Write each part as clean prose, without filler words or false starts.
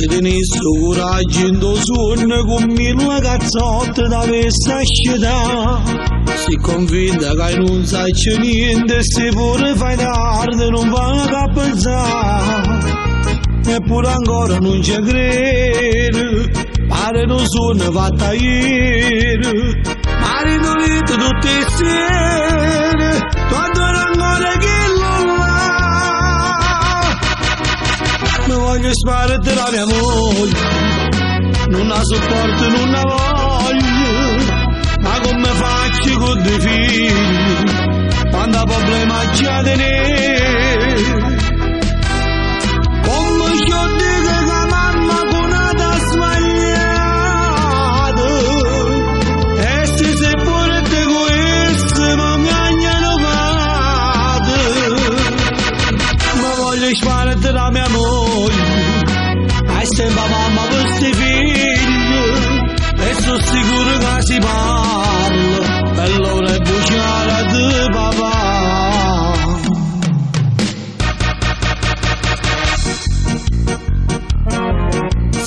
tenesse coraggio in tuo sonno con 1000 cazzotte da vesta scietà. Si convinta che non sai c'è niente, se pure fai tardi non va a pensare. Eppure ancora non ci credo, pare non sono fatta ieri. Ma ridolito tutte le sere, quando ancora che lo là. Mi voglio sparare la mia moglie, non la sopporto, non la voglio. Ma come faccio con dei figli, quando problema c'è di ne? Come ci ho detto che mamma con una sbagliata, e se pure te questo ma mi hanno fatto. Ma voglio sparare la mia moglie, e sembra mamma per questi figli, e sono sicuro che si parla, e allora è bucciata di papà.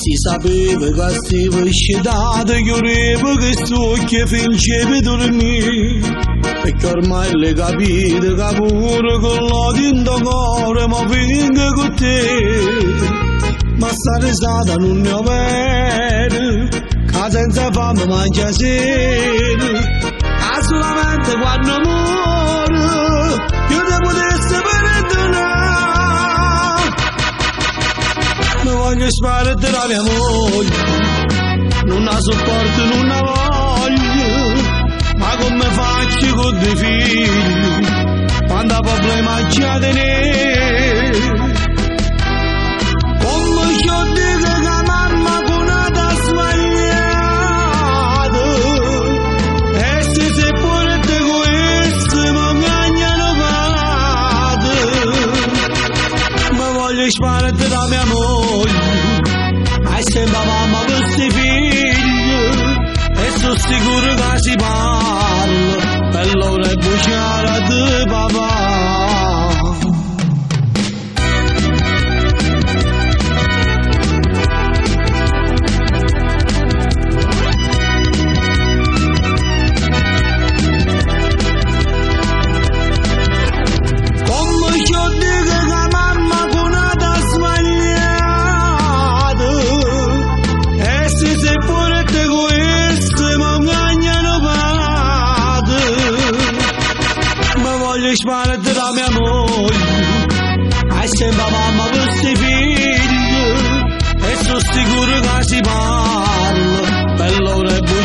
Si sapeva che stavo scetato, chiudevo che succhia finché per dormire, perché ormai le capite che pure con l'odio in tuo cuore ma vengo con te. Ma sta risata non ne ho vero, che senza fame mangia sera, che solamente quando muore io ti potessi perdonare. Mi voglio sparare la mia moglie, non la sopporto, non la voglio. Ma come faccio con dei figli, quando problema c'è di ne? Come ci ho detto che mamma con una sbagliata, e se pure te questo ma mi hanno fatto. Ma voglio sparare la mia moglie, e sembra mamma per questi figli, e sono sicuro che si parla, per loro è bucciata di papà. Sparate la mia moglie, e sembra mamma per questi figli, e sono sicuro che si parla, per loro è buono.